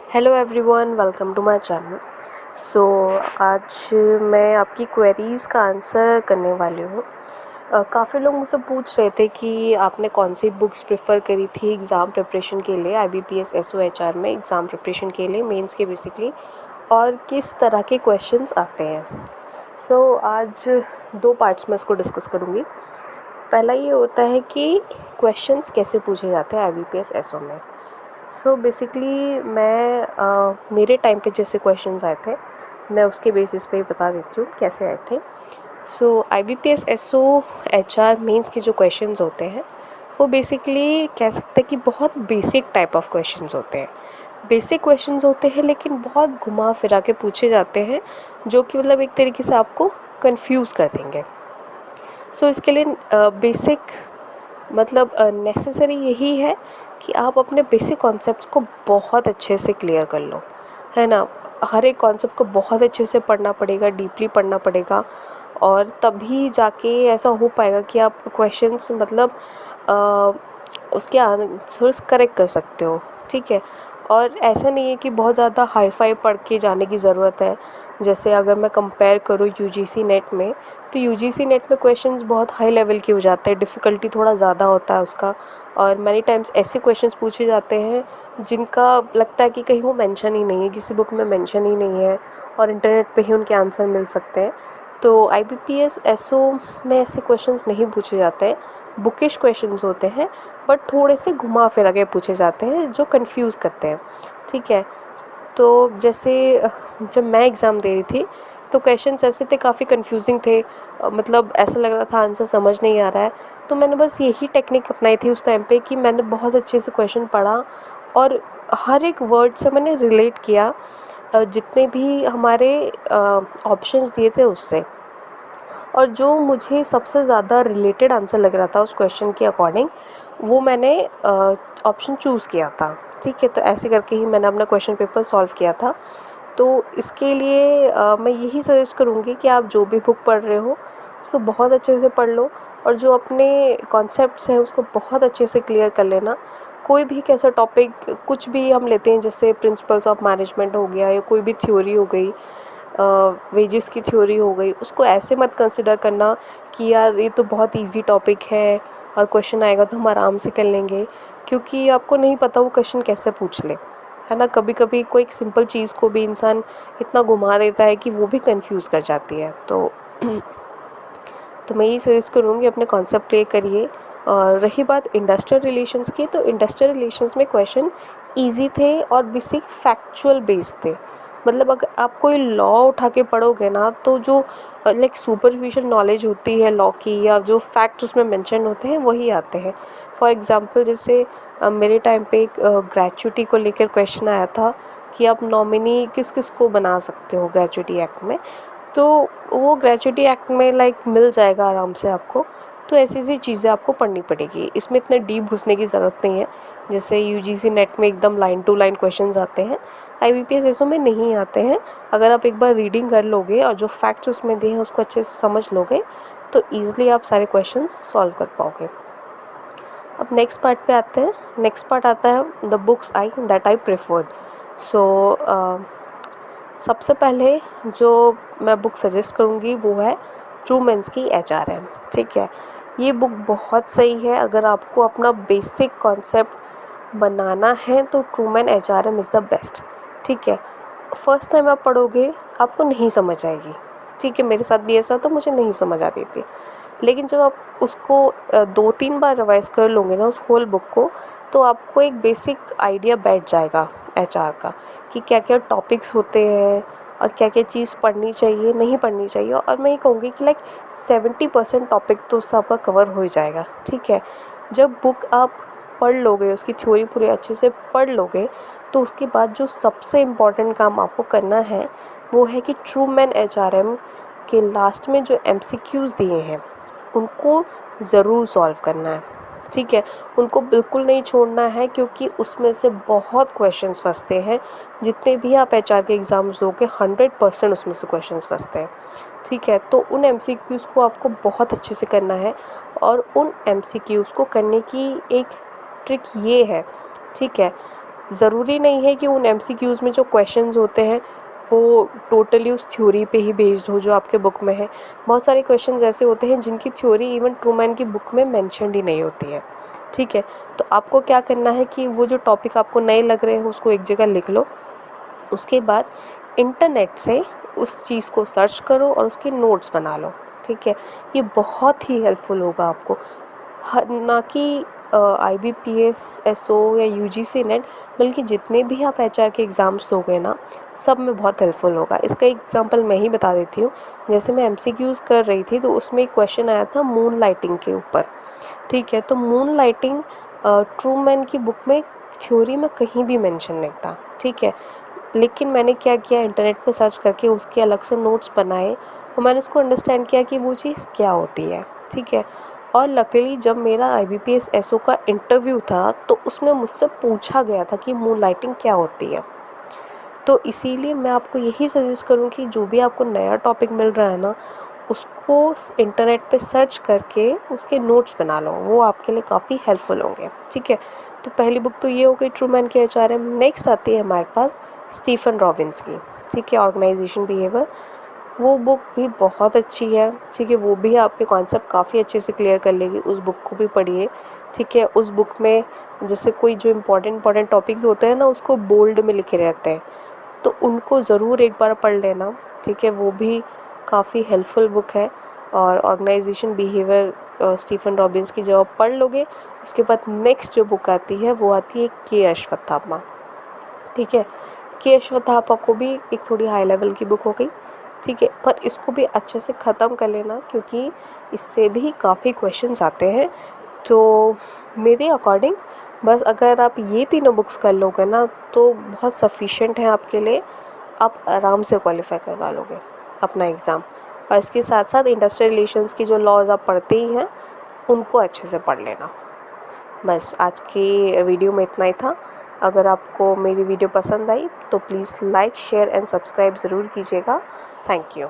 Hello everyone, welcome to my channel. So आज मैं आपकी क्वेरीज़ का आंसर करने वाली हूँ। काफ़ी लोग मुझसे पूछ रहे थे कि आपने कौन सी बुक्स प्रेफर करी थी एग्ज़ाम प्रिपरेशन के लिए, आईबीपीएस एसओएचआर में एग्ज़ाम प्रिपरेशन के लिए, मेंस के बेसिकली, और किस तरह के क्वेश्चंस आते हैं। सो आज दो पार्ट्स में इसको डिस्कस करूँगी। पहला ये होता है कि क्वेश्चंस कैसे पूछे जाते हैं आईबीपीएस एसओ में। सो बेसिकली मेरे टाइम पे जैसे क्वेश्चंस आए थे, मैं उसके बेसिस पे ही बता देती हूँ कैसे आए थे। सो आईबीपीएस एसओ एचआर मेंस के जो क्वेश्चंस होते हैं वो बेसिकली कह सकते हैं कि बहुत बेसिक टाइप ऑफ क्वेश्चंस होते हैं। बेसिक क्वेश्चंस होते हैं लेकिन बहुत घुमा फिरा के पूछे जाते हैं, जो कि मतलब एक तरीके से आपको कंफ्यूज कर देंगे। सो इसके लिए बेसिक मतलब नेसेसरी यही है कि आप अपने बेसिक कॉन्सेप्ट्स को बहुत अच्छे से क्लियर कर लो, है ना। हर एक कॉन्सेप्ट को बहुत अच्छे से पढ़ना पड़ेगा, डीपली पढ़ना पड़ेगा, और तभी जाके ऐसा हो पाएगा कि आप क्वेश्चंस मतलब उसके आंसर्स करेक्ट कर सकते हो, ठीक है। और ऐसा नहीं है कि बहुत ज़्यादा हाई फाई पढ़ के जाने की ज़रूरत है। जैसे अगर मैं कंपेयर करूँ यूजीसी नेट में, तो यूजीसी नेट में क्वेश्चंस बहुत हाई लेवल के हो जाते हैं, डिफ़िकल्टी थोड़ा ज़्यादा होता है उसका, और मैनी टाइम्स ऐसे क्वेश्चंस पूछे जाते हैं जिनका लगता है कि कहीं वो मेंशन ही नहीं है, किसी बुक में मेंशन ही नहीं है, और इंटरनेट पे ही उनके आंसर मिल सकते हैं। तो आईबीपीएस एसओ में ऐसे क्वेश्चंस नहीं पूछे जाते हैं, बुकिश क्वेश्चंस होते हैं, बट थोड़े से घुमा फिरा के पूछे जाते हैं जो कंफ्यूज करते हैं, ठीक है। तो जैसे जब मैं एग्ज़ाम दे रही थी तो क्वेश्चंस ऐसे थे, काफ़ी कंफ्यूजिंग थे, मतलब ऐसा लग रहा था आंसर समझ नहीं आ रहा है। तो मैंने बस यही टेक्निक अपनाई थी उस टाइम पे कि मैंने बहुत अच्छे से क्वेश्चन पढ़ा और हर एक वर्ड से मैंने रिलेट किया, जितने भी हमारे ऑप्शंस दिए थे उससे, और जो मुझे सबसे ज़्यादा रिलेटेड आंसर लग रहा था उस क्वेश्चन के अकॉर्डिंग, वो मैंने ऑप्शन चूज़ किया था, ठीक है। तो ऐसे करके ही मैंने अपना क्वेश्चन पेपर सॉल्व किया था। तो इसके लिए मैं यही सजेस्ट करूँगी कि आप जो भी बुक पढ़ रहे हो उसको बहुत अच्छे से पढ़ लो, और जो अपने कॉन्सेप्ट्स हैं उसको बहुत अच्छे से क्लियर कर लेना। कोई भी कैसा टॉपिक कुछ भी हम लेते हैं, जैसे प्रिंसिपल्स ऑफ मैनेजमेंट हो गया या कोई भी थ्योरी हो गई, वेजेस की थ्योरी हो गई, उसको ऐसे मत कंसिडर करना कि यार ये तो बहुत इजी टॉपिक है और क्वेश्चन आएगा तो हम आराम से कर लेंगे, क्योंकि आपको नहीं पता वो क्वेश्चन कैसे पूछ ले, है ना। कभी कभी कोई एक सिंपल चीज़ को भी इंसान इतना घुमा देता है कि वो भी कंफ्यूज कर जाती है। तो मैं यही सजेस्ट करूँगी अपने कॉन्सेप्ट क्लियर करिए। और रही बात इंडस्ट्रियल रिलेशंस की, तो इंडस्ट्रियल रिलेशंस में क्वेश्चन इजी थे और बेसिक फैक्चुअल बेस्ड थे। मतलब अगर आप कोई लॉ उठा के पढ़ोगे ना, तो जो लाइक सुपरफिशियल नॉलेज होती है लॉ की, या जो फैक्ट उसमें मेंशन होते हैं वही आते हैं। फॉर एग्जांपल जैसे मेरे टाइम पे एक ग्रेच्युटी को लेकर क्वेश्चन आया था कि आप नॉमिनी किस किस को बना सकते हो ग्रेच्युटी एक्ट में। तो वो ग्रेच्युटी एक्ट में लाइक मिल जाएगा आराम से आपको। तो ऐसी ऐसी चीज़ें आपको पढ़नी पड़ेगी, इसमें इतने डीप घुसने की ज़रूरत नहीं है। जैसे यूजीसी नेट में एकदम लाइन टू लाइन क्वेश्चंस आते हैं, आईबीपीएस एसओ में नहीं आते हैं। अगर आप एक बार रीडिंग कर लोगे और जो फैक्ट्स उसमें दिए हैं उसको अच्छे से समझ लोगे, तो ईज़िली आप सारे क्वेश्चंस सॉल्व कर पाओगे। अब नेक्स्ट पार्ट पे आते हैं। नेक्स्ट पार्ट आता है द बुक्स आई प्रेफर्ड। सो सबसे पहले जो मैं बुक सजेस्ट करूँगी वो है ट्रूमैन्स की एचआरएम, ठीक है। ये बुक बहुत सही है, अगर आपको अपना बेसिक कॉन्सेप्ट बनाना है तो Truman HRM is the best, ठीक है। फर्स्ट टाइम आप पढ़ोगे आपको नहीं समझ आएगी, ठीक है। मेरे साथ भी ऐसा तो मुझे नहीं समझ आती थी, लेकिन जब आप उसको 2-3 बार रिवाइज़ कर लोगे ना उस होल बुक को, तो आपको एक बेसिक आइडिया बैठ जाएगा एचआर का, कि क्या क्या टॉपिक्स होते हैं और क्या क्या चीज़ पढ़नी चाहिए नहीं पढ़नी चाहिए। और मैं ये कहूँगी कि लाइक 70% टॉपिक तो उससे आपका कवर हो ही जाएगा, ठीक है। जब बुक आप पढ़ लोगे, उसकी थ्योरी पूरी अच्छे से पढ़ लोगे, तो उसके बाद जो सबसे इम्पॉर्टेंट काम आपको करना है वो है कि ट्रूमैन एचआरएम के लास्ट में जो एमसीक्यूज़ दिए हैं उनको ज़रूर सॉल्व करना है, ठीक है। उनको बिल्कुल नहीं छोड़ना है, क्योंकि उसमें से बहुत क्वेश्चंस फंसते हैं। जितने भी आप एचआर के एग्ज़ाम्स दोगे 100% उसमें से क्वेश्चंस फंसते हैं, ठीक है। तो उन एमसीक्यूज़ को आपको बहुत अच्छे से करना है, और उन एमसीक्यूज़ को करने की एक ट्रिक ये है, ठीक है। ज़रूरी नहीं है कि उन एमसीक्यूज़ में जो क्वेश्चंस होते हैं वो टोटली उस थ्योरी पे ही बेस्ड हो जो आपके बुक में है। बहुत सारे क्वेश्चंस ऐसे होते हैं जिनकी थ्योरी इवन ट्रूमैन की बुक में मेंशन्ड ही नहीं होती है, ठीक है। तो आपको क्या करना है कि वो जो टॉपिक आपको नए लग रहे हैं उसको एक जगह लिख लो, उसके बाद इंटरनेट से उस चीज़ को सर्च करो और उसके नोट्स बना लो, ठीक है। ये बहुत ही हेल्पफुल होगा आपको, ना कि IBPS SO या UGC नेट, बल्कि जितने भी आप HR के एग्ज़ाम्स दोगे ना, सब में बहुत हेल्पफुल होगा। इसका एग्जांपल मैं ही बता देती हूँ। जैसे मैं MCQs कर रही थी तो उसमें एक क्वेश्चन आया था मून लाइटिंग के ऊपर, ठीक है। तो मून लाइटिंग ट्रूमैन की बुक में थ्योरी में कहीं भी मेंशन नहीं था, ठीक है। लेकिन मैंने क्या किया, इंटरनेट पे सर्च करके उसके अलग से नोट्स बनाए और मैंने उसको अंडरस्टैंड किया कि वो चीज़ क्या होती है, ठीक है। और लकीली जब मेरा IBPS SO का इंटरव्यू था तो उसमें मुझसे पूछा गया था कि मून लाइटिंग क्या होती है। तो इसीलिए मैं आपको यही सजेस्ट करूँ कि जो भी आपको नया टॉपिक मिल रहा है ना, उसको इंटरनेट पे सर्च करके उसके नोट्स बना लो, वो आपके लिए काफ़ी हेल्पफुल होंगे, ठीक है। तो पहली बुक तो ये हो गई ट्रूमैन के HRM। नेक्स्ट आती है हमारे पास स्टीफन रॉबिन्स की, ठीक है, ऑर्गेनाइजेशन बिहेवियर। वो बुक भी बहुत अच्छी है, ठीक है। वो भी आपके कॉन्सेप्ट काफ़ी अच्छे से क्लियर कर लेगी, उस बुक को भी पढ़िए, ठीक है। उस बुक में जैसे कोई जो इम्पोर्टेंट टॉपिक्स होते हैं ना उसको बोल्ड में लिखे रहते हैं, तो उनको ज़रूर एक बार पढ़ लेना, ठीक है। वो भी काफ़ी हेल्पफुल बुक है। और ऑर्गेनाइजेशन बिहेवियर स्टीफन रॉबिन्स की जब आप पढ़ लोगे, उसके बाद नेक्स्ट जो बुक आती है वो आती है के अश्वत्थामा, ठीक है। के अश्वत्थामा को भी एक थोड़ी हाई लेवल की बुक हो गई, ठीक है, पर इसको भी अच्छे से ख़त्म कर लेना क्योंकि इससे भी काफ़ी क्वेश्चंस आते हैं। तो मेरे अकॉर्डिंग बस अगर आप ये तीनों बुक्स कर लोगे ना तो बहुत सफिशिएंट है आपके लिए, आप आराम से क्वालिफाई करवा लोगे अपना एग्ज़ाम। और इसके साथ साथ इंडस्ट्रियल रिलेशंस की जो लॉज आप पढ़ते ही हैं उनको अच्छे से पढ़ लेना। बस आज की वीडियो में इतना ही था। अगर आपको मेरी वीडियो पसंद आई तो please like share and subscribe ज़रूर कीजिएगा। Thank you.